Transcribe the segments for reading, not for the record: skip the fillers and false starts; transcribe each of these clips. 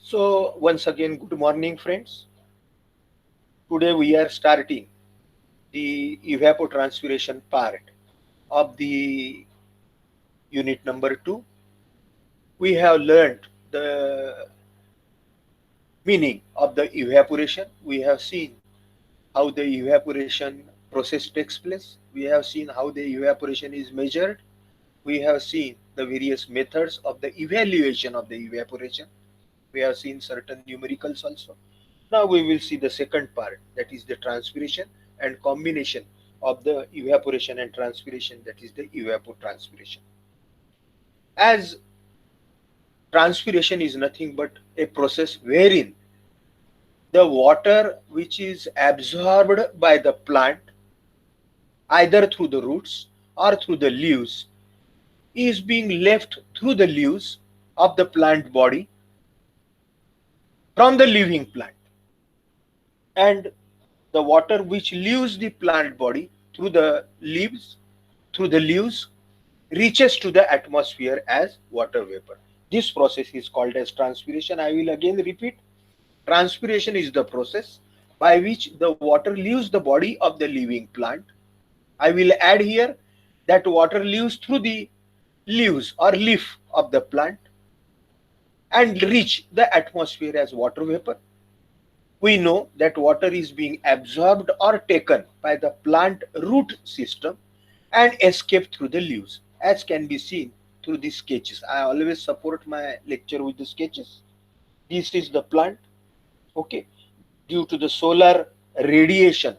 So once again, good morning, friends. Today we are starting the evapotranspiration part of the unit number 2. We have learned the meaning of the evaporation. We have seen how the evaporation process takes place. We have seen how the evaporation is measured. We have seen the various methods of the evaluation of the evaporation. We have seen certain numericals also. Now we will see the second part, that is the transpiration and combination of the evaporation and transpiration, that is the evapotranspiration. As transpiration is nothing but a process wherein the water which is absorbed by the plant either through the roots or through the leaves is being left through the leaves of the plant body from the living plant, and the water which leaves the plant body through the leaves reaches to the atmosphere as water vapor. This process is called as transpiration. I will again repeat. Transpiration is the process by which the water leaves the body of the living plant. I will add here that water leaves through the leaves or leaf of the plant and reach the atmosphere as water vapor. We know that water is being absorbed or taken by the plant root system and escape through the leaves, as can be seen through the sketches. I always support my lecture with the sketches. This is the plant. Okay, due to the solar radiation,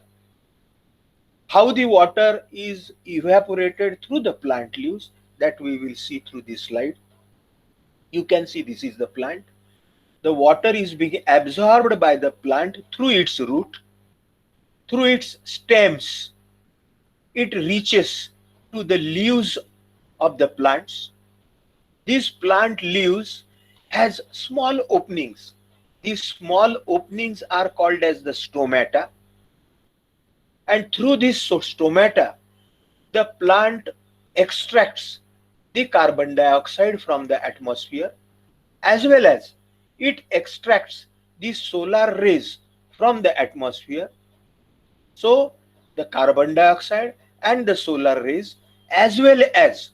how the water is evaporated through the plant leaves, that we will see through this slide. You can see this is the plant. The water is being absorbed by the plant through its root, through its stems. It reaches to the leaves of the plants. These plant leaves has small openings. These small openings are called as the stomata, and through this stomata the plant extracts the carbon dioxide from the atmosphere, as well as it extracts the solar rays from the atmosphere. So the carbon dioxide and the solar rays, as well as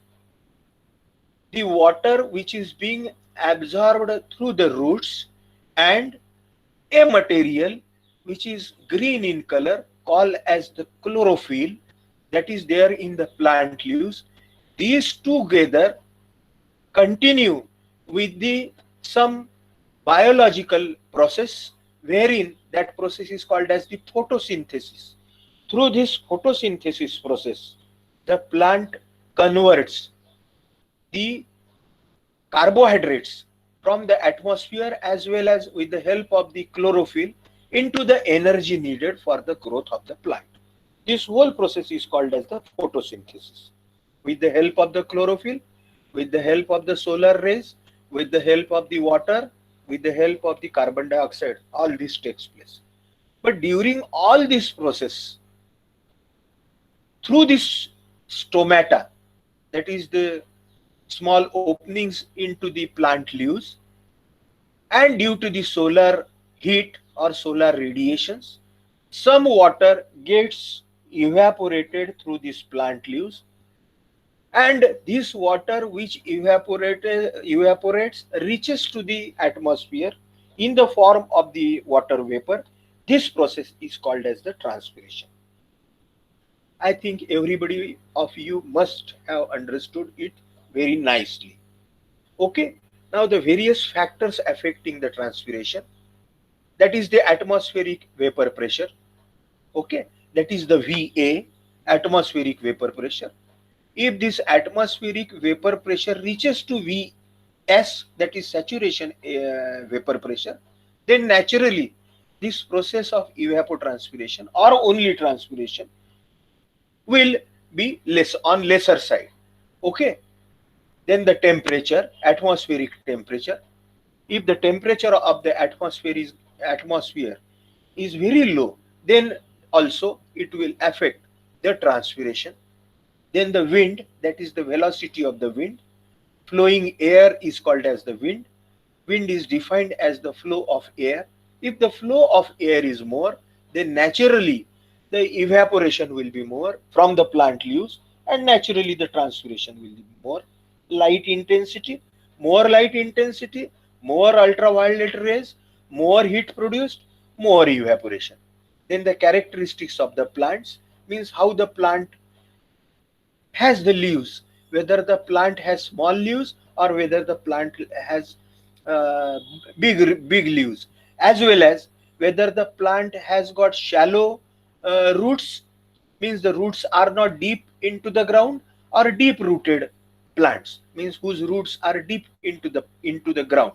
the water which is being absorbed through the roots, and a material which is green in color called as the chlorophyll, that is there in the plant leaves. These together continue with the some biological process, wherein that process is called as the photosynthesis. Through this photosynthesis process, the plant converts the carbohydrates from the atmosphere, as well as with the help of the chlorophyll, into the energy needed for the growth of the plant. This whole process is called as the photosynthesis. With the help of the chlorophyll, with the help of the solar rays, with the help of the water, with the help of the carbon dioxide, all this takes place. But during all this process, through this stomata, that is the small openings into the plant leaves, and due to the solar heat or solar radiations, some water gets evaporated through these plant leaves, and this water which evaporates reaches to the atmosphere in the form of the water vapor. This process is called as the transpiration. I think everybody of you must have understood it very nicely. Okay, now the various factors affecting the transpiration, that is the atmospheric vapor pressure. Okay, that is the VA, atmospheric vapor pressure. If this atmospheric vapor pressure reaches to Vs, that is saturation vapor pressure, then naturally this process of evapotranspiration or only transpiration will be less on lesser side. Okay, then the temperature, atmospheric temperature. If the temperature of the atmosphere is very low, then also it will affect the transpiration. Then the wind, that is the velocity of the wind. Flowing air is called as the wind. Wind is defined as the flow of air. If the flow of air is more, then naturally the evaporation will be more from the plant leaves, and naturally the transpiration will be more. Light intensity, more light intensity, more ultraviolet rays, more heat produced, more evaporation. Then the characteristics of the plants means how the plant has the leaves, whether the plant has small leaves or whether the plant has big leaves, as well as whether the plant has got shallow roots, means the roots are not deep into the ground, or deep rooted plants, means whose roots are deep into the ground.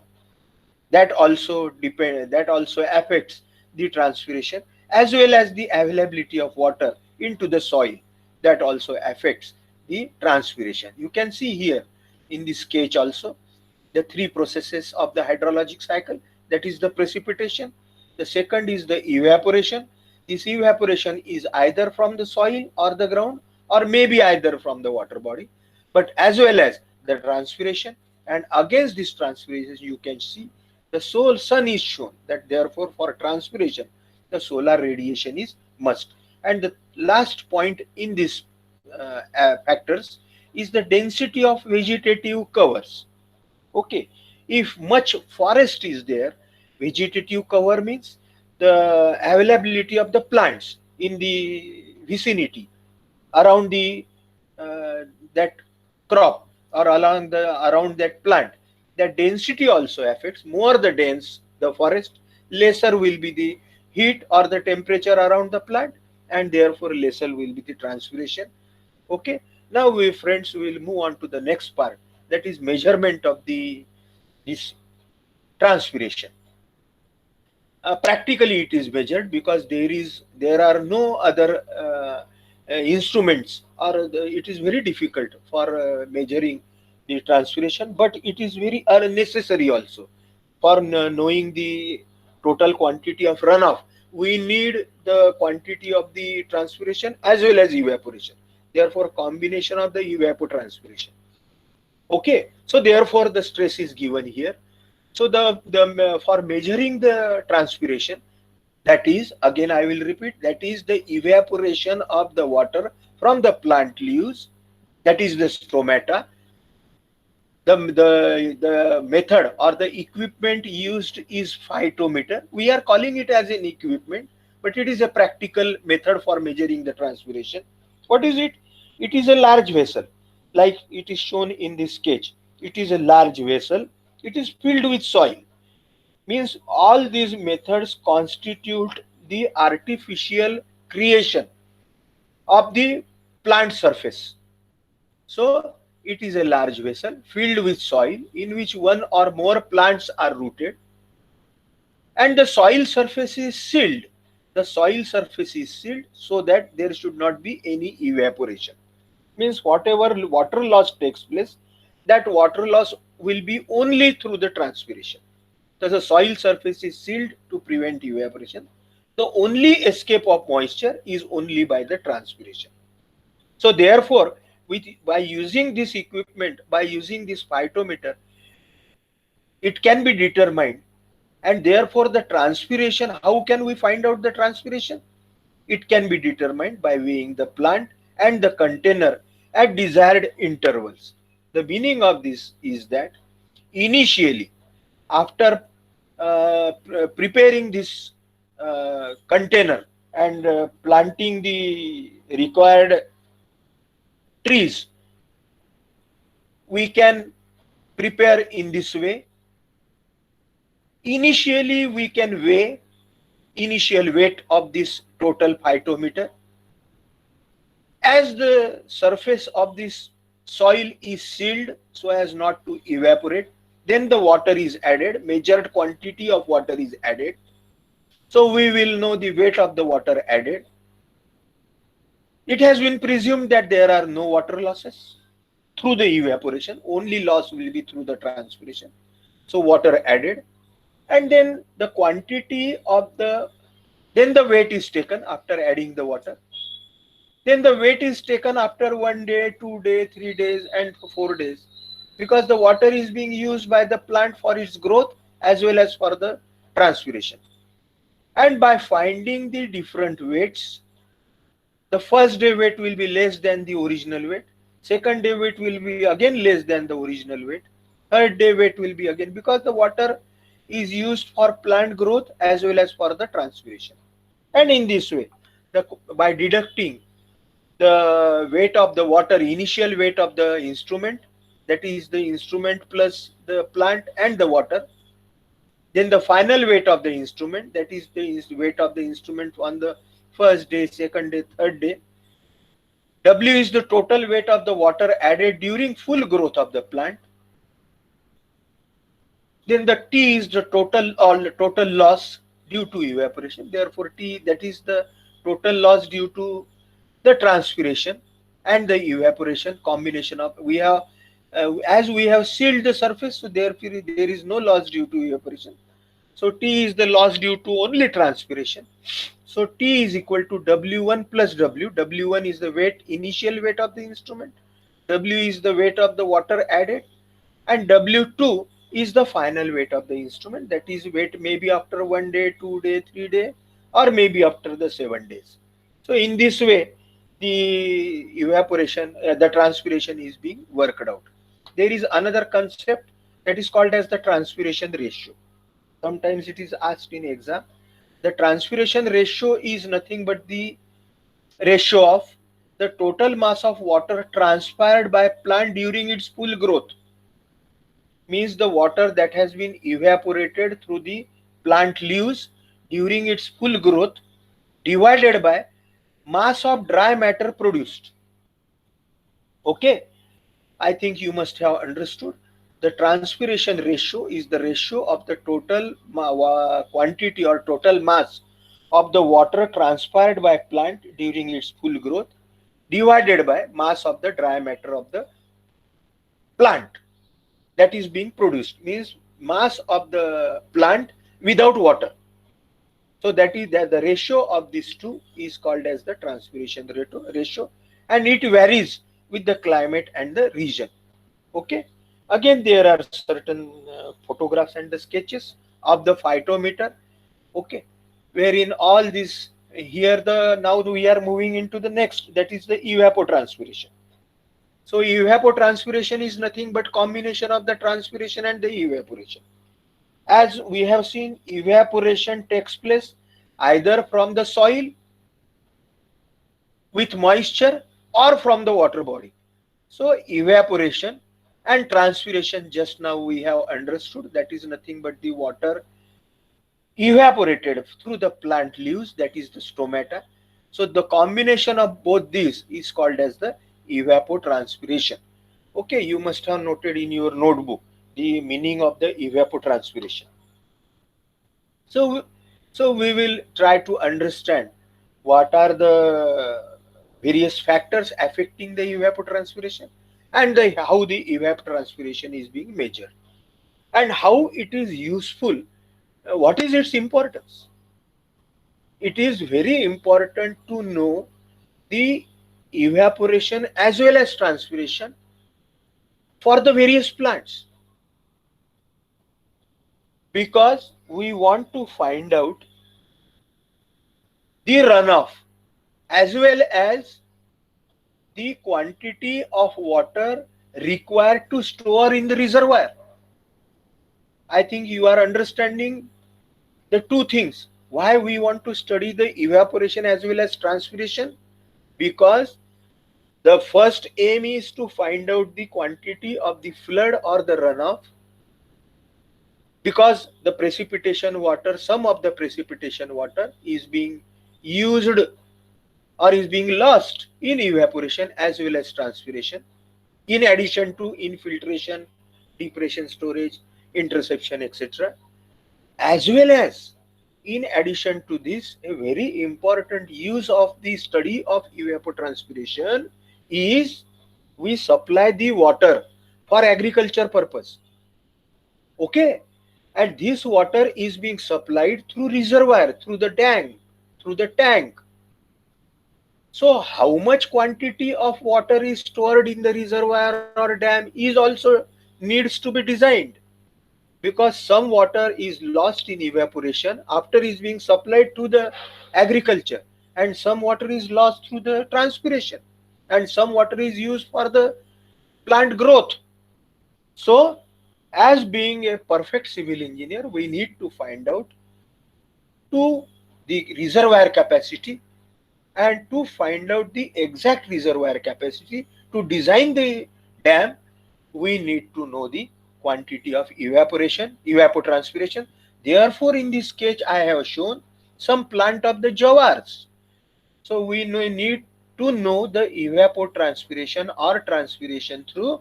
That also affects the transpiration, as well as the availability of water into the soil. That also affects the transpiration. You can see here in this sketch also the three processes of the hydrologic cycle. That is the precipitation, the second is the evaporation. This evaporation is either from the soil or the ground, or maybe either from the water body, but as well as the transpiration. And against this transpiration you can see the sun is shown, that therefore for transpiration the solar radiation is must. And the last point in this factors is the density of vegetative covers. Okay, if much forest is there, vegetative cover means the availability of the plants in the vicinity around the that crop, or along the around that plant. The density also affects. More the dense the forest, lesser will be the heat or the temperature around the plant, and therefore lesser will be the transpiration. Okay, now we friends will move on to the next part, that is measurement of the this transpiration. Practically it is measured, because there are no other instruments, or it is very difficult for measuring the transpiration, but it is very necessary also for knowing the total quantity of runoff. We need the quantity of the transpiration as well as evaporation, therefore combination of the evapotranspiration. Okay, so therefore the stress is given here. So the for measuring the transpiration, that is, again I will repeat, that is the evaporation of the water from the plant leaves, that is the stromata. The method or the equipment used is phytometer. We are calling it as an equipment, but it is a practical method for measuring the transpiration. What is it? It is a large vessel, like it is shown in this sketch. It is a large vessel. It is filled with soil. Means all these methods constitute the artificial creation of the plant surface. So it is a large vessel filled with soil in which one or more plants are rooted, and the soil surface is sealed. The soil surface is sealed so that there should not be any evaporation. Means whatever water loss takes place, that water loss will be only through the transpiration. Thus, the soil surface is sealed to prevent evaporation. The only escape of moisture is only by the transpiration. So therefore, by using this equipment, by using this phytometer, it can be determined. And therefore the transpiration, how can we find out the transpiration? It can be determined by weighing the plant and the container at desired intervals. The meaning of this is that initially, after preparing this container and planting the required trees, we can prepare in this way. Initially, we can weigh initial weight of this total phytometer. As the surface of this soil is sealed so as not to evaporate, then the water is added, measured quantity of water is added. So we will know the weight of the water added. It has been presumed that there are no water losses through the evaporation, only loss will be through the transpiration. So water added, and then the quantity of then the weight is taken after adding the water. Then the weight is taken after 1 day, 2 days, 3 days, and 4 days, because the water is being used by the plant for its growth, as well as for the transpiration. And by finding the different weights, the first day weight will be less than the original weight, second day weight will be again less than the original weight, third day weight will be again, because the water is used for plant growth as well as for the transpiration. And in this way, by deducting the weight of the water, initial weight of the instrument, that is the instrument plus the plant and the water, then the final weight of the instrument, that is the weight of the instrument on the first day, second day, third day. W is the total weight of the water added during full growth of the plant. Then the T is the total loss due to evaporation. Therefore, T, that is the total loss due to the transpiration and the evaporation combination of, we have as we have sealed the surface, so therefore there is no loss due to evaporation. So T is the loss due to only transpiration. So T is equal to W1 plus W. W1 is the weight, initial weight of the instrument. W is the weight of the water added, and W2 is the final weight of the instrument. That is weight maybe after 1 day, 2 day, 3 day, or maybe after the 7 days. So in this way, the evaporation, the transpiration is being worked out. There is another concept that is called as the transpiration ratio. Sometimes it is asked in exam. The transpiration ratio is nothing but the ratio of the total mass of water transpired by plant during its full growth, means the water that has been evaporated through the plant leaves during its full growth, divided by mass of dry matter produced. Okay, I think you must have understood. The transpiration ratio is the ratio of the total quantity or total mass of the water transpired by plant during its full growth, divided by mass of the dry matter of the plant that is being produced, means mass of the plant without water. So that is the ratio of these two is called as the transpiration ratio, and it varies with the climate and the region. Okay, again there are certain photographs and the sketches of the phytometer. Okay, wherein all this, here the, now we are moving into the next, that is the evapotranspiration. So evapotranspiration is nothing but combination of the transpiration and the evaporation. As we have seen, evaporation takes place either from the soil with moisture or from the water body. So evaporation and transpiration, just now we have understood, that is nothing but the water evaporated through the plant leaves, that is the stomata. So the combination of both these is called as the evapotranspiration. Okay, you must have noted in your notebook the meaning of the evapotranspiration. So, so we will try to understand what are the various factors affecting the evapotranspiration, and how the evapotranspiration is being measured, and how it is useful. What is its importance? It is very important to know the evaporation as well as transpiration for the various plants, because we want to find out the runoff as well as the quantity of water required to store in the reservoir. I think you are understanding the two things. Why we want to study the evaporation as well as transpiration? Because the first aim is to find out the quantity of the flood or the runoff, because the precipitation water, some of the precipitation water is being used or is being lost in evaporation as well as transpiration, in addition to infiltration, depression, storage, interception, etc. As well as, in addition to this, a very important use of the study of evapotranspiration is we supply the water for agriculture purpose. Okay, and this water is being supplied through reservoir, through the tank, through the tank. So how much quantity of water is stored in the reservoir or dam is also needs to be designed. because some water is lost in evaporation after is being supplied to the agriculture, and some water is lost through the transpiration, and some water is used for the plant growth. So as being a perfect civil engineer, we need to find out to the reservoir capacity, and to find out the exact reservoir capacity to design the dam, we need to know the quantity of evaporation, evapotranspiration. Therefore, in this sketch, I have shown some plant of the jawars. So we need to know the evapotranspiration or transpiration through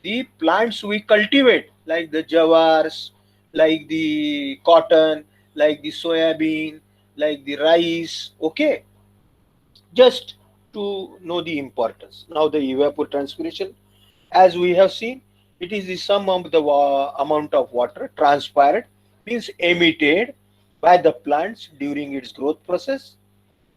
the plants we cultivate, like the jawars, like the cotton, like the soybean, like the rice. Okay, just to know the importance. Now the evapotranspiration, as we have seen, it is the sum of the amount of water transpired, means emitted by the plants during its growth process,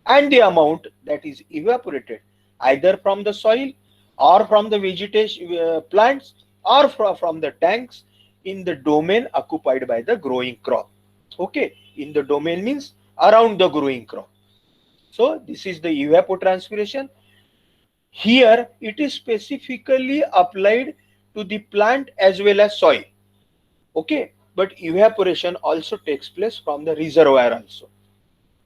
and the amount that is evaporated either from the soil or from the vegetation plants, or from the tanks in the domain occupied by the growing crop. Okay, in the domain means around the growing crop. So this is the evapotranspiration. Here it is specifically applied to the plant as well as soil. Okay, but evaporation also takes place from the reservoir also.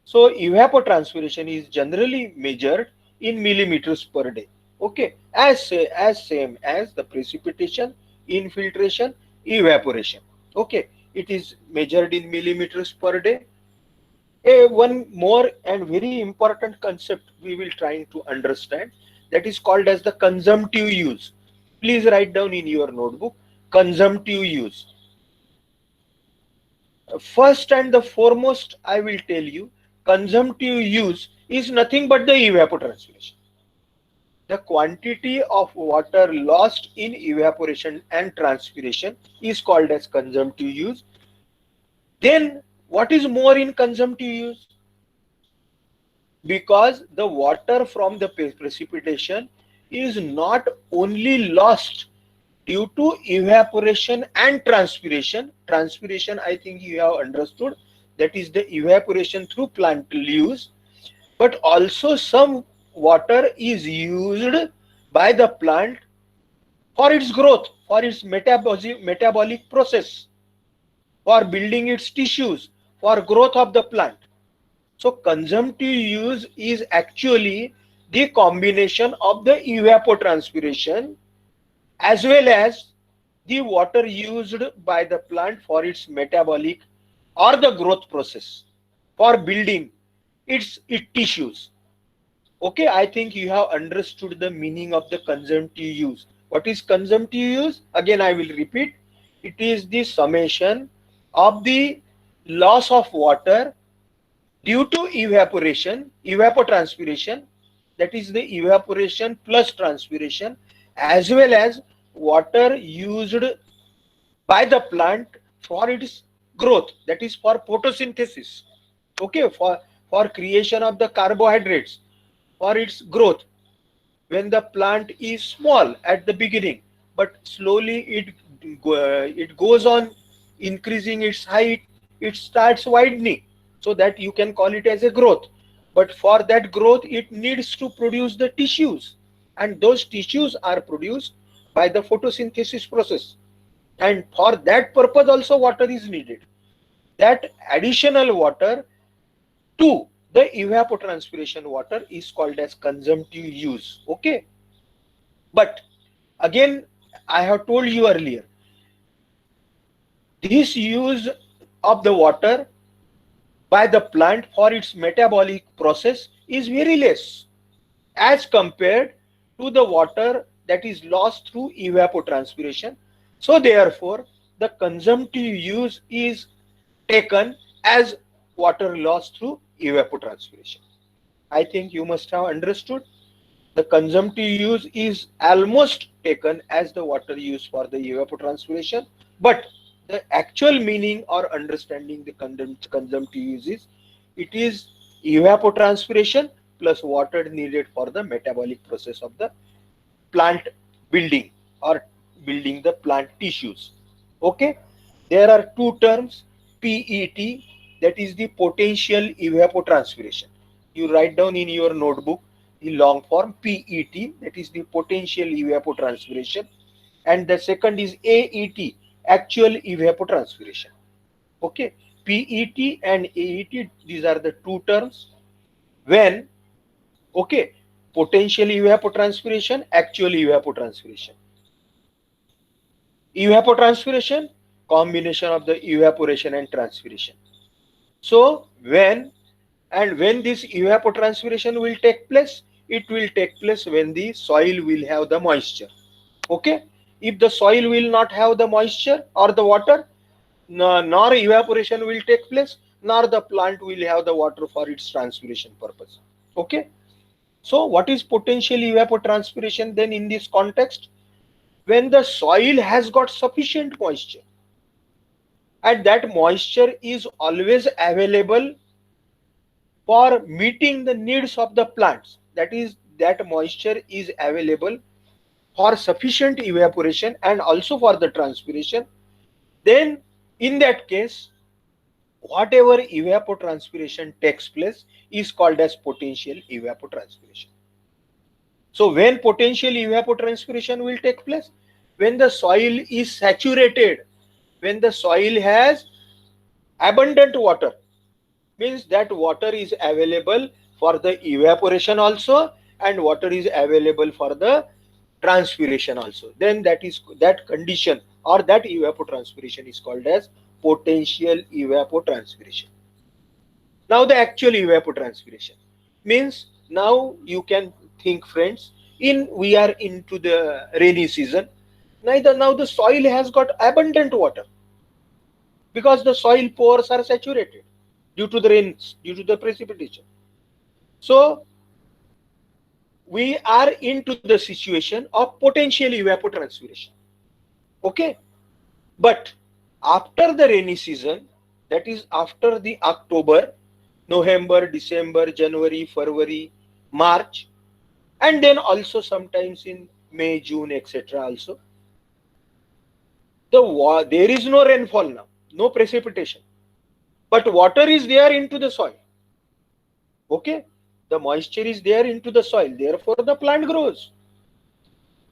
So evapotranspiration is generally measured in millimeters per day. Okay, as same as the precipitation, infiltration, evaporation. Okay, it is measured in millimeters per day. One more and very important concept we will trying to understand, that is called as the consumptive use. Please write down in your notebook, consumptive use. First and the foremost, I will tell you, consumptive use is nothing but the evapotranspiration. The quantity of water lost in evaporation and transpiration is called as consumptive use. Then what is more in consumptive use? Because the water from the precipitation is not only lost due to evaporation and transpiration, I think you have understood, that is the evaporation through plant use, but also some water is used by the plant for its growth, for its metabolic process, for building its tissues, for growth of the plant. So consumptive use is actually the combination of the evapotranspiration as well as the water used by the plant for its metabolic or the growth process, for building its tissues. Okay, I think you have understood the meaning of the consumptive use. What is consumptive use? Again, I will repeat. It is the summation of the loss of water due to evaporation, evapotranspiration, that is the evaporation plus transpiration, as well as water used by the plant for its growth, that is for photosynthesis. Okay, for creation of the carbohydrates, for its growth, when the plant is small at the beginning, but slowly it goes on increasing its height, it starts widening, so that you can call it as a growth. But for that growth it needs to produce the tissues, and those tissues are produced by the photosynthesis process, and for that purpose also water is needed. That additional water to the evapotranspiration water is called as consumptive use. Okay, but again, I have told you earlier, this use of the water by the plant for its metabolic process is very less as compared to the water that is lost through evapotranspiration. So therefore, the consumptive use is taken as water lost through evapotranspiration. I think you must have understood. The consumptive use is almost taken as the water used for the evapotranspiration, but the actual meaning or understanding the consumptive use is, it is evapotranspiration plus water needed for the metabolic process of the plant building or building the plant tissues. Okay, There are two terms, PET, that is the potential evapotranspiration. You write down in your notebook the long form PET, that is the potential evapotranspiration, and the second is AET, actual evapotranspiration. Okay, PET and AET, these are the two terms when, okay, potential evapotranspiration, actual evapotranspiration. Evapotranspiration, combination of the evaporation and transpiration. So when this evapotranspiration will take place, it will take place when the soil will have the moisture. Okay, if the soil will not have the moisture or the water, nor evaporation will take place, nor the plant will have the water for its transpiration purpose. Okay, so what is potential evapotranspiration then in this context? When the soil has got sufficient moisture, and that moisture is always available for meeting the needs of the plants, that is, that moisture is available for sufficient evaporation and also for the transpiration, then in that case, whatever evapotranspiration takes place is called as potential evapotranspiration. So when potential evapotranspiration will take place? When the soil is saturated, when the soil has abundant water, means that water is available for the evaporation also, and water is available for the transpiration also, then that condition or that evapotranspiration is called as potential evapotranspiration. Now the actual evapotranspiration means, now you can think, friends, in we are into the rainy season. Neither now the soil has got abundant water because the soil pores are saturated due to the rains, due to the precipitation. So we are into the situation of potential evapotranspiration. Okay, but after the rainy season, that is after the October, November, December, January, February, March, and then also sometimes in May, June, etc. Also, there is no rainfall now, no precipitation, but water is there into the soil. Okay, the moisture is there into the soil, therefore the plant grows.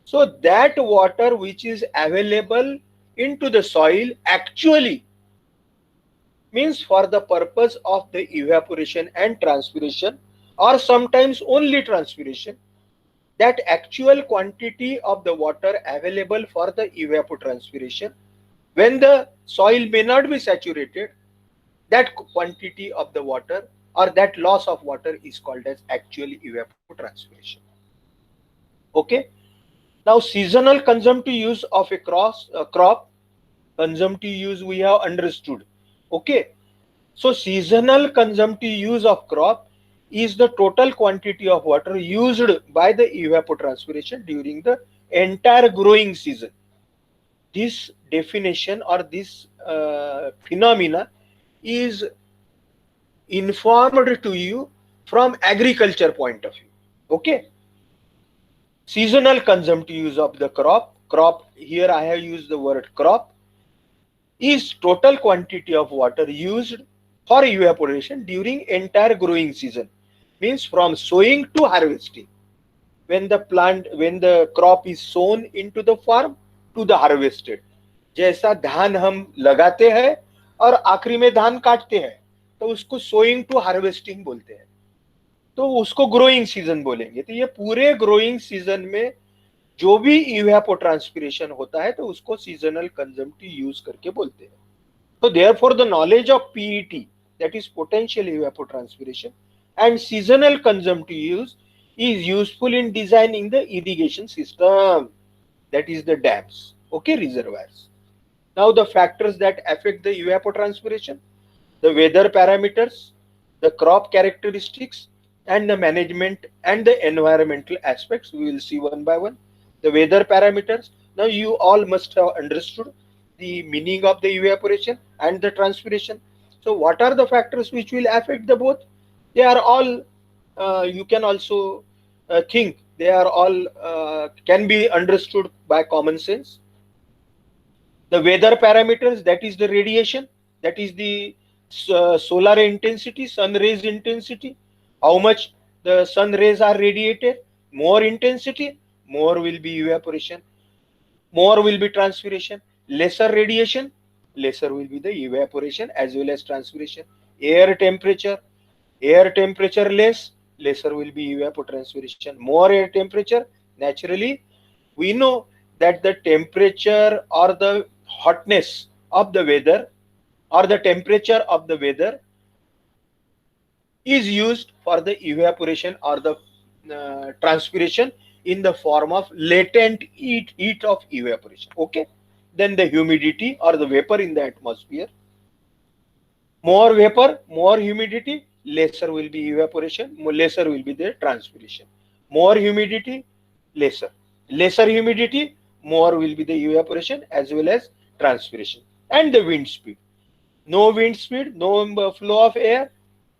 So that water which is available into the soil actually means for the purpose of the evaporation and transpiration, or sometimes only transpiration, that actual quantity of the water available for the evapotranspiration, when the soil may not be saturated, that quantity of the water or that loss of water is called as actual evapotranspiration. Okay, now seasonal consumptive use of a crop, consumptive use we have understood. Okay, so seasonal consumptive use of crop is the total quantity of water used by the evapotranspiration during the entire growing season. This definition or this phenomena is informed to you from agriculture point of view. Okay, seasonal consumptive use of the crop, here I have used the word crop, is total quantity of water used for evaporation during entire growing season, means from sowing to harvesting, when the crop is sown into the farm to the harvested. जैसा धान हम लगाते हैं और आखिरी में धान काटते हैं, तो उसको सोइंग टू हार्वेस्टिंग बोलते हैं, तो उसको ग्रोइंग सीजन बोलेंगे। तो ये पूरे ग्रोइंग सीजन में जो भी इवेपोट्रांसपिरेशन होता है तो उसको सीजनल कंजम्पटिव यूज करके बोलते हैं। So therefore the knowledge of PET, that is potential evapotranspiration, and seasonal consumptive use is useful in designing the irrigation system, that is the dams, okay, reservoirs. Now the factors that affect the evapotranspiration, the weather parameters, the crop characteristics, and the management and the environmental aspects, we will see one by one. The weather parameters, now you all must have understood the meaning of the evaporation and the transpiration. So what are the factors which will affect the both? They are all, you can also think, they are all can be understood by common sense. The weather parameters, that is the radiation, that is the solar intensity, sun rays intensity, how much the sun rays are radiated, more intensity, more will be evaporation, more will be transpiration. Lesser radiation, lesser will be the evaporation as well as transpiration. Air temperature, air temperature less, lesser will be evapotranspiration. More air temperature, naturally we know that the temperature or the hotness of the weather or the temperature of the weather is used for the evaporation or the transpiration in the form of latent heat of evaporation. Okay, then the humidity or the vapor in the atmosphere, more vapor, more humidity, lesser will be evaporation, lesser will be the transpiration. More humidity, lesser, lesser humidity, more will be the evaporation as well as transpiration. And the wind speed, no wind speed, no flow of air,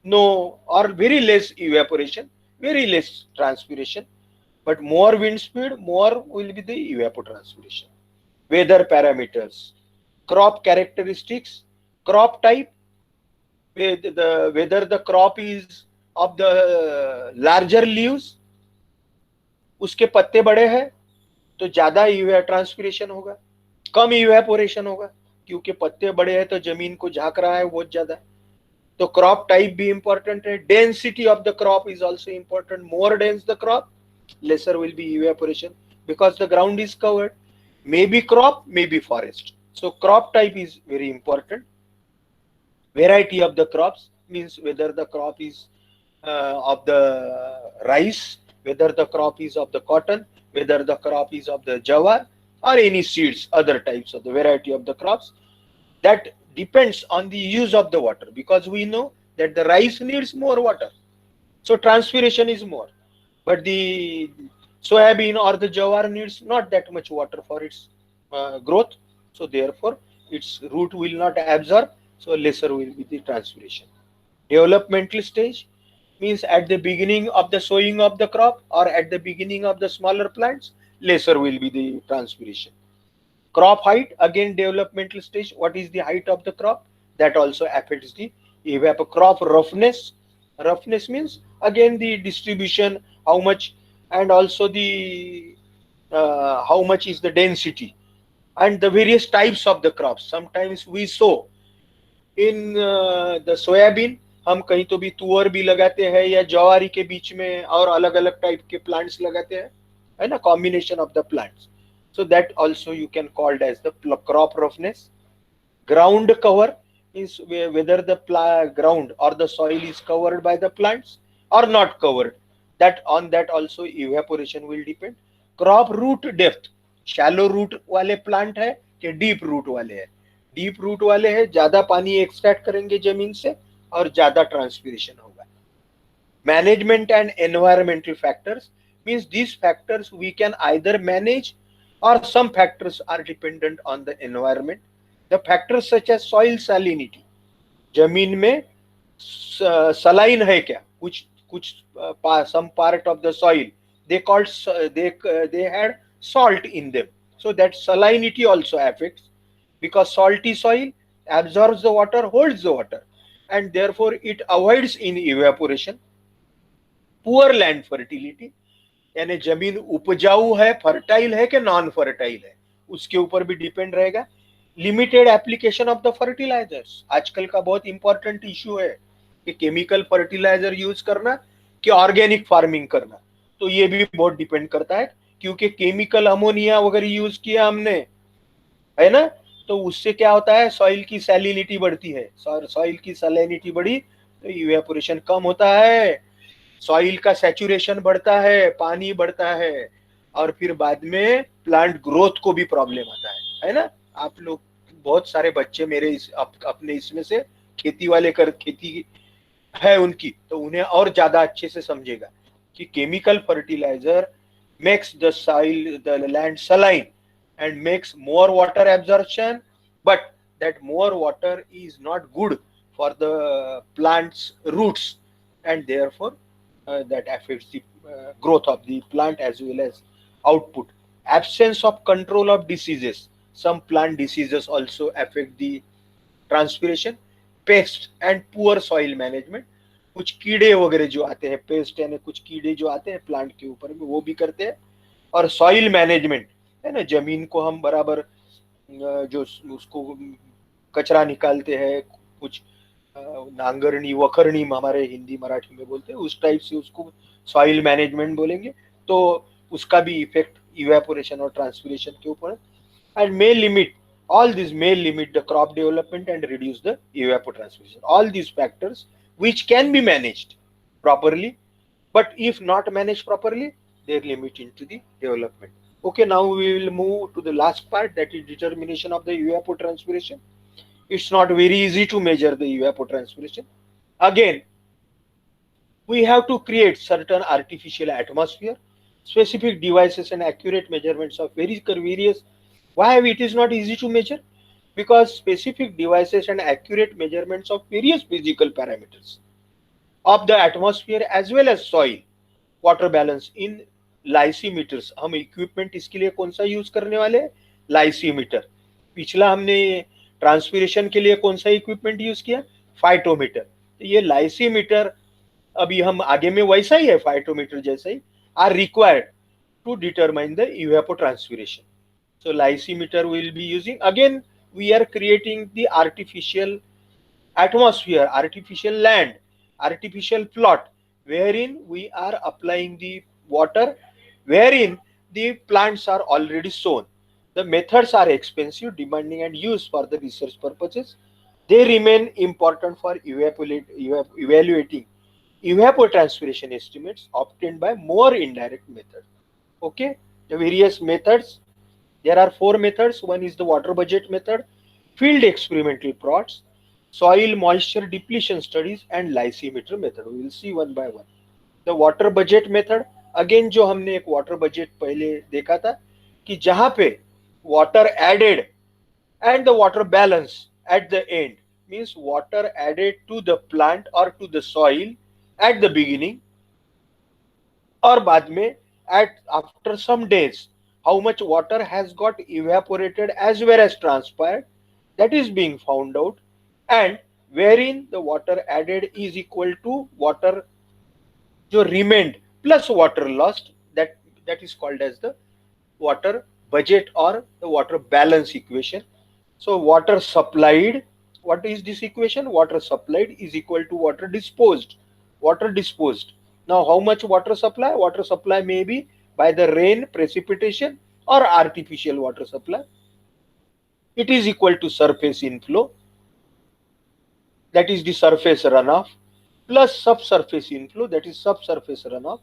no or very less evaporation, very less transpiration, but more wind speed, more will be the evapotranspiration. Weather parameters, crop characteristics, crop type, whether the crop is of the larger leaves, उसके पत्ते बड़े हैं तो ज्यादा transpiration होगा, कम evaporation होगा, क्योंकि पत्ते बड़े हैं तो जमीन को झांक रहा है बहुत ज्यादा। तो क्रॉप टाइप भी इंपॉर्टेंट है। Density of the crop is also important. More dense the crop, lesser will be evaporation because the ground is covered. Maybe crop, maybe forest. So crop type is very important. Variety of the crops means whether the crop is of the rice, whether the crop is of the cotton, whether the crop is of the jawar or any seeds, other types of the variety of the crops. That depends on the use of the water, because we know that the rice needs more water, so transpiration is more, but the soybean or the jawar needs not that much water for its growth, so therefore its root will not absorb, so lesser will be the transpiration. Developmental stage means at the beginning of the sowing of the crop or at the beginning of the smaller plants, lesser will be the transpiration. Crop height, again developmental stage, what is the height of the crop, that also affects the crop roughness. Roughness means again the distribution, how much, and also the how much is the density, and the various types of the crops. Sometimes we sow in the soybean, हम कहीं तो भी तुअर भी लगाते हैं या ज्वारी के बीच में और अलग अलग टाइप के प्लांट्स लगाते हैं, है ना, combination of the plants. So that also you can called as the crop roughness. Ground cover is whether the ground or the soil is covered by the plants or not covered. That on that also evaporation will depend. Crop root depth, shallow root वाले plant है कि deep root वाले है. Deep root वाले है ज्यादा पानी extract करेंगे जमीन से और ज्यादा ट्रांसपिरेशन होगा. Management and environmental factors means these factors we can either manage or some factors are dependent on the environment. The factors such as soil salinity, जमीन में saline है क्या, कुछ some part of the soil they called they had salt in them, so that salinity also affects, because salty soil absorbs the water, holds the water, and therefore it avoids in evaporation. Poor land fertility, यानी जमीन उपजाऊ है, fertile है कि non fertile है, उसके ऊपर भी डिपेंड रहेगा. Limited application of the fertilisers, आजकल का बहुत इंपॉर्टेंट इश्यू है कि केमिकल फर्टिलाइजर यूज करना कि ऑर्गेनिक फार्मिंग करना, तो ये भी बहुत डिपेंड करता है, क्योंकि केमिकल अमोनिया वगैरह यूज किया हमने, है ना, तो उससे क्या होता है, सॉइल की सैलिनिटी बढ़ती है, सॉइल की सैलिनिटी बढ़ी तो इवेपोरेशन कम होता है, सॉइल का सैचुरेशन बढ़ता है, पानी बढ़ता है, और फिर बाद में प्लांट ग्रोथ को भी प्रॉब्लम आता है ना. आप लोग बहुत सारे बच्चे मेरे अपने इसमें से खेती वाले खेती है उनकी, तो उन्हें और ज्यादा अच्छे से समझेगा कि chemical fertiliser makes the soil, the land saline and makes more water absorption, but that more water is not good for the plant's roots, and therefore that affects the growth of the plant as well as output. Absence of control of diseases, some plant diseases also affect the transpiration, paste and poor soil management, कुछ कीड़े वगैरह जो आते हैं, paste यानी कुछ कीड़े जो आते हैं प्लांट के ऊपर में, वो भी करते हैं। और सॉइल मैनेजमेंट है ना, जमीन को हम बराबर जो उसको कचरा निकालते हैं, कुछ नांगरनी वखरनी हमारे हिंदी मराठी में बोलते हैं, उस टाइप से उसको सॉइल मैनेजमेंट बोलेंगे। तो उसका भी इफेक्ट इवेपोरेशन और ट्रांसपिरेशन के ऊपर है। And may limit, all these may limit the crop development and reduce the evapotranspiration. All these factors which can be managed properly, but if not managed properly, they limit into the development. Okay, now we will move to the last part, that is determination of the evapotranspiration. It's not very easy to measure the evapotranspiration. Again, we have to create certain artificial atmosphere, specific devices and accurate measurements of various. Why it is not easy to measure? Because specific devices and accurate measurements of various physical parameters of the atmosphere as well as soil, water balance in लाइसीमीटर्स, हम equipment इसके लिए कौन सा use करने वाले हैं? Lysimeter. पिछला हमने ट्रांसपिरेशन के लिए कौन सा इक्विपमेंट यूज किया? फाइटोमीटर। तो ये लाइसीमीटर अभी हम आगे में वैसा ही है, फाइटोमीटर जैसा ही, are required to determine the evapotranspiration. So lysimeter we will be using. Again, we are creating the artificial atmosphere, artificial land, artificial plot, wherein we are applying the water, wherein the plants are already sown. The methods are expensive, demanding, and used for the research purposes. They remain important for evaluating evapotranspiration estimates obtained by more indirect methods. Okay, the various methods. There are 4 methods. One is the water budget method, field experimental plots, soil moisture depletion studies, and lysimeter method. We will see one by one. The water budget method, again जो हमने एक water budget पहले देखा था कि जहाँ पे water added and the water balance at the end, means water added to the plant or to the soil at the beginning और बाद में at after some days, how much water has got evaporated as well as transpired, that is being found out, and wherein the water added is equal to water जो remained plus water lost, that is called as the water budget or the water balance equation. So water supplied, what is this equation? Water supplied is equal to water disposed. Water disposed. Now how much water supply? Water supply may be by the rain, precipitation, or artificial water supply. It is equal to surface inflow, that is the surface runoff, plus subsurface inflow, that is subsurface runoff.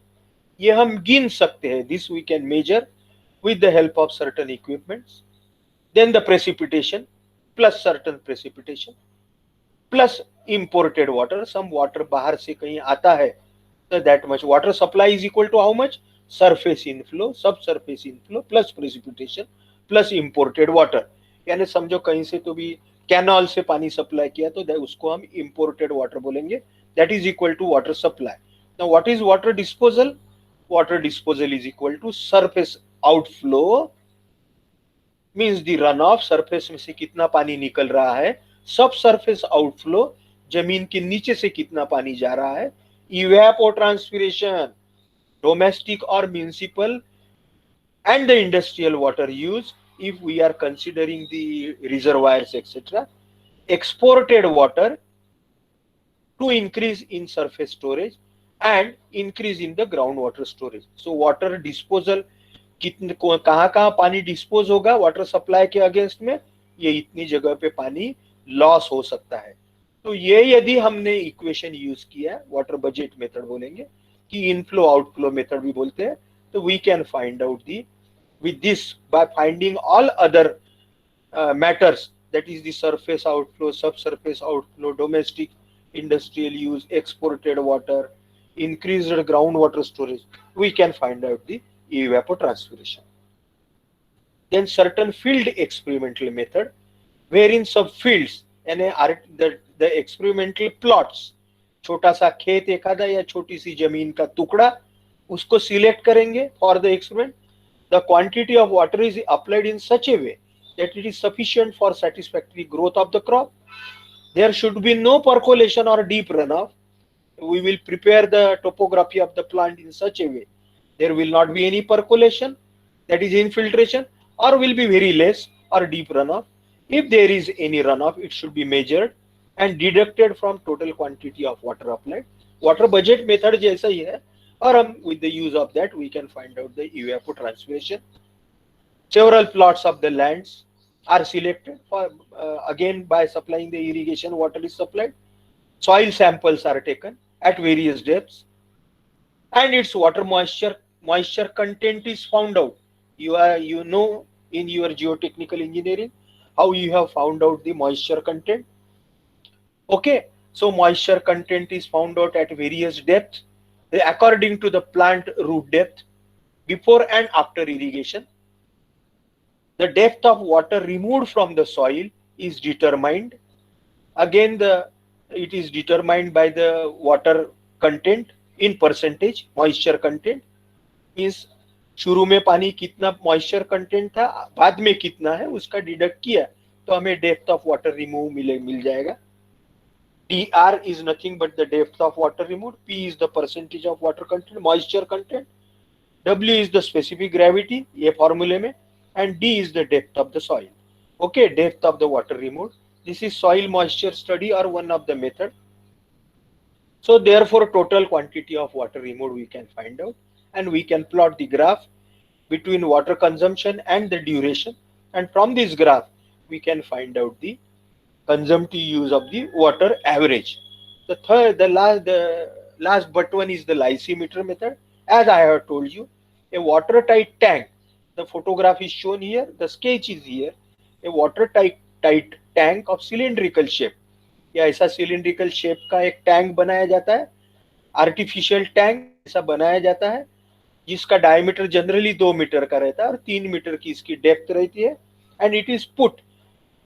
ये हम गिन सकते हैं. This we can measure with the help of certain equipments. Then the precipitation, plus certain precipitation, plus imported water, some water बाहर से कहीं आता है, so that much water supply is equal to how much? Surface inflow, subsurface inflow, plus precipitation, plus imported water. यानी समझो कहीं से तो भी कैनाल से पानी सप्लाई किया तो उसको हम imported water बोलेंगे. That is equal to water supply. Now what is water disposal? Water disposal is equal to surface outflow, means the runoff, surface में से कितना पानी निकल रहा है, subsurface outflow, जमीन के नीचे से कितना पानी जा रहा है, evapotranspiration, domestic or municipal and the industrial water use if we are considering the reservoirs etc, exported water to increase in surface storage and increase in the groundwater storage. So water disposal कितने कहाँ कहाँ पानी dispose होगा water supply के against में, ये इतनी जगह पे पानी लॉस हो सकता है. तो ये यदि हमने इक्वेशन यूज किया, वाटर बजट मेथड बोलेंगे कि इनफ्लो आउटफ्लो मेथड भी बोलते हैं, तो we can find out the with this by finding all other matters, that is the surface outflow, subsurface outflow, domestic industrial use, exported water, increased groundwater storage, we can find out the evapotranspiration. Then certain field experimental method, wherein subfields यानी the experimental plots, छोटा सा खेत एखादा या छोटी सी जमीन का टुकड़ा, उसको सिलेक्ट करेंगे for the experiment. The quantity of water is applied in such a way that it is sufficient for satisfactory growth of the crop. There should be no percolation or deep runoff. We will prepare the topography of the plant in such a way there will not be any percolation, that is infiltration, or will be very less or deep runoff. If there is any runoff, it should be measured and deducted from total quantity of water applied. Water budget method जैसा ही है, और हम with the use of that we can find out the evapotranspiration. Several plots of the lands are selected for again by supplying the irrigation water is supplied. Soil samples are taken at various depths and its water moisture content is found out. You know in your geotechnical engineering how you have found out the moisture content. Okay, so moisture content is found out at various depths according to the plant root depth before and after irrigation. The depth of water removed from the soil is determined. Again, it is determined by the water content in percentage. Moisture content means शुरू में पानी कितना moisture content था, बाद में कितना है उसका डिडक्ट किया तो हमें डेप्थ ऑफ वाटर रिमूव मिल जाएगा. dr is nothing but the depth of water removed, p is the percentage of water content, moisture content, w is the specific gravity ये फॉर्मूले में, and d is the depth of the soil. Okay, depth of the water removed. This is soil moisture study or one of the method. So therefore total quantity of water removed we can find out, and we can plot the graph between water consumption and the duration, and from this graph we can find out the consumptive use of the water average. The last but one is the lysimeter method. As I have told you, a watertight tank, the photograph is shown here, the sketch is here, a watertight tank of cylindrical shape. या ऐसा cylindrical shape का एक tank बनाया जाता है, artificial tank ऐसा बनाया जाता है जिसका डायमीटर जनरली 2 मीटर का रहता है और 3 मीटर की इसकी डेप्थ रहती है, and it is put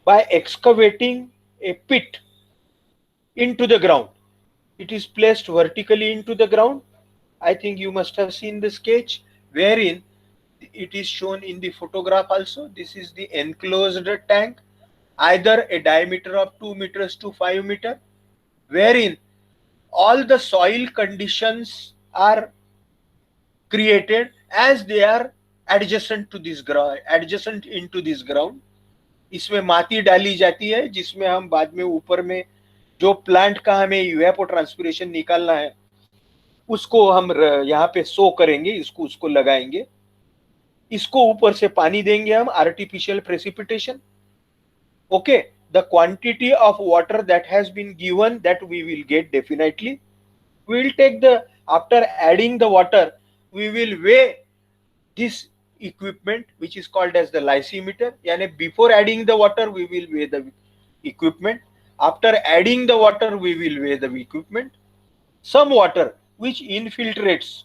by excavating a pit into the ground. It is placed vertically into the ground. I think you must have seen the sketch wherein it is shown in the photograph also. This is the enclosed tank, either a diameter of 2 meters to 5 meter, wherein all the soil conditions are created as they are adjacent to this ground, adjacent into this ground. इसमें माटी डाली जाती है जिसमें हम बाद में ऊपर में जो प्लांट का हमें इवेपोट्रांसपिरेशन निकालना है उसको हम यहाँ पे सो करेंगे, उसको लगाएंगे, इसको ऊपर से पानी देंगे हम, artificial precipitation. Okay, the quantity of water that has been given that we will get definitely, we will take the, after adding the water we will weigh this equipment which is called as the lysimeter. Yani before adding the water we will weigh the equipment, after adding the water we will weigh the equipment. Some water which infiltrates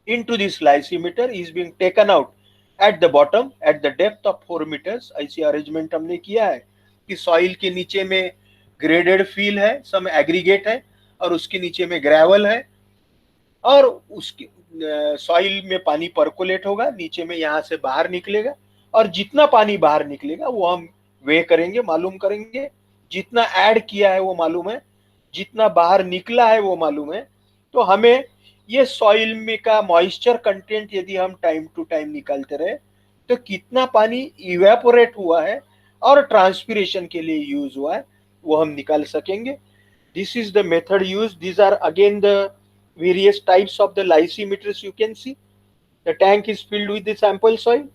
into this lysimeter is being taken out at the bottom at the depth of 4 meters. ऐसी arrangement हमने किया है कि soil के नीचे में graded feel है, सम aggregate है, और उसके नीचे में ग्रेवल है, और उसके सॉइल में पानी परकोलेट होगा, नीचे में यहाँ से बाहर निकलेगा, और जितना पानी बाहर निकलेगा वो हम वे करेंगे, मालूम करेंगे. जितना ऐड किया है वो मालूम है, जितना बाहर निकला है वो मालूम है. तो हमें ये सॉइल में का मॉइस्चर कंटेंट यदि हम टाइम टू टाइम निकालते रहे तो कितना पानी इवेपोरेट हुआ है और ट्रांसपिरेशन के लिए यूज हुआ है वो हम निकाल सकेंगे. This is the method use. These are again the various types of the lysimeters you can see. The tank is filled with the sample soil,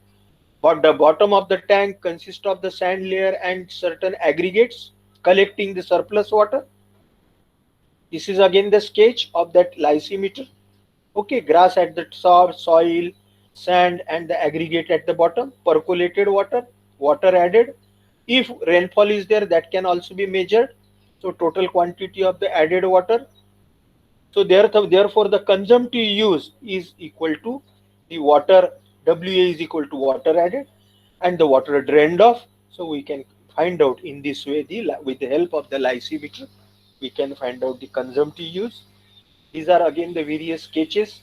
but the bottom of the tank consists of the sand layer and certain aggregates collecting the surplus water. This is again the sketch of that lysimeter. Okay, grass at the top, soil, sand and the aggregate at the bottom, percolated water, water added. If rainfall is there, that can also be measured. So total quantity of the added water. So therefore the consumptive use is equal to the water, WA is equal to water added and the water drained off. So we can find out in this way, with the help of the lysimeter, we can find out the consumptive use. These are again the various sketches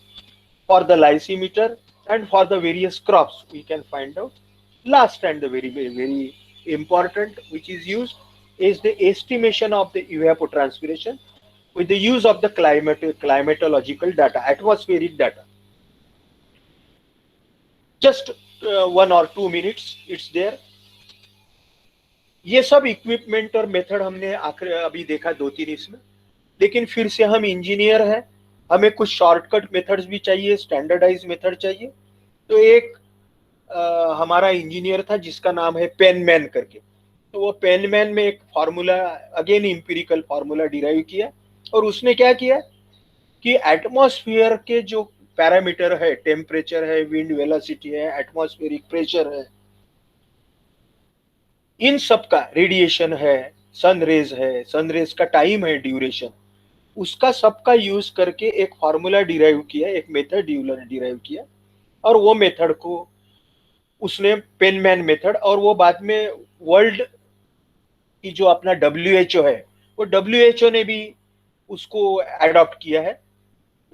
for the lysimeter, and for the various crops we can find out. Last and the very important which is used is the estimation of the evapotranspiration with the use of the climatological data, atmospheric data. Just 1 or 2 minutes it's there. ये सब equipment और method हमने आखिर अभी देखा 2-3 इसमें, लेकिन फिर से हम इंजीनियर हैं, हमें कुछ शॉर्टकट मेथड्स भी चाहिए, स्टैंडर्डाइज मेथड चाहिए। तो एक हमारा इंजीनियर था जिसका नाम है पेनमैन करके, तो वो पेनमैन में एक formula, again empirical formula derive किया, और उसने क्या किया कि एटमॉस्फेयर के जो पैरामीटर है, टेम्परेचर है, विंड वेलोसिटी है, एटमॉस्फेरिक प्रेशर है, इन सब का, रेडिएशन है, सन रेज का टाइम है, ड्यूरेशन, उसका सबका यूज करके एक फार्मूला डिराइव किया, एक मेथड डिराइव किया, और वो मेथड को उसने पेनमैन मेथड, और वो बाद में वर्ल्ड की जो अपना WHO है, वो WHO ने भी उसको एडॉप्ट किया है।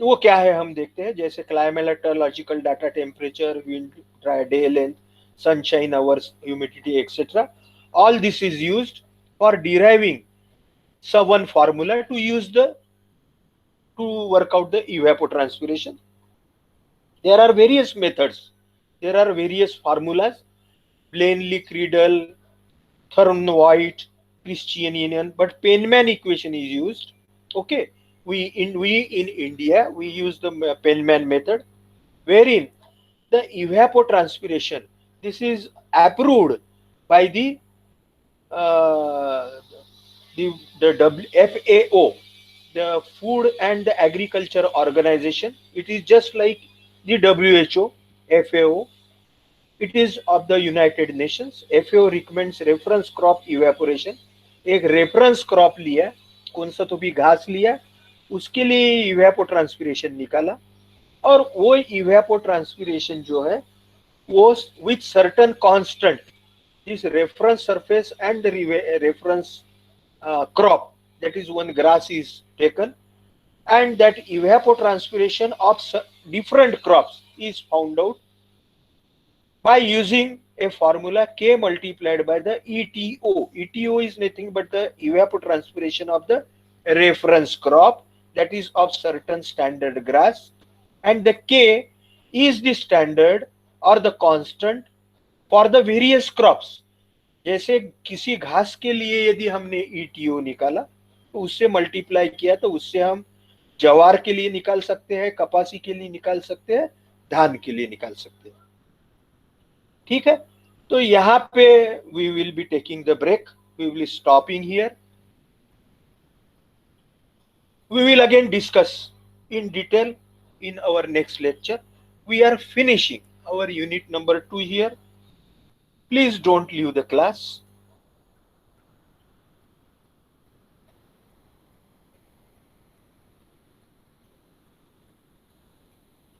वो क्या है हम देखते हैं, जैसे climatological data, temperature, wind, day length, sunshine hours, humidity, etc. All this is used for deriving some one formula to work out the evapotranspiration. There are various methods, there are various formulas, Blaney Creedle, Thornwhite, Christianian, but Penman equation is used. Okay, we in India we use the Penman method, wherein the evapotranspiration, this is approved by uh, the FAO, the Food and Agriculture Organization. It is just like the WHO, FAO. It is of the United Nations. FAO recommends reference crop evaporation. एक reference crop लिया, कौन सा तो भी घास लिया, उसके लिए इवेपोट्रांसपिरेशन निकाला, और वो इवेपोट्रांसपिरेशन जो है वो with certain constant, this reference surface and the reference crop, that is one grass is taken, and that evapotranspiration of different crops is found out by using a formula K multiplied by the ETO. ETO is nothing but the evapotranspiration of the reference crop, that is of certain standard grass, and the K is the standard or the constant for the various crops. जैसे किसी घास के लिए यदि हमने ETO निकाला तो उससे मल्टीप्लाई किया, तो उससे हम ज्वार के लिए निकाल सकते हैं, कपासी के लिए निकाल सकते हैं, धान के लिए निकाल सकते हैं। ठीक है, तो यहाँ पे we will be taking the break, we will stopping here, we will again discuss in detail in our next lecture. We are finishing our unit number 2 here. Please don't leave the class.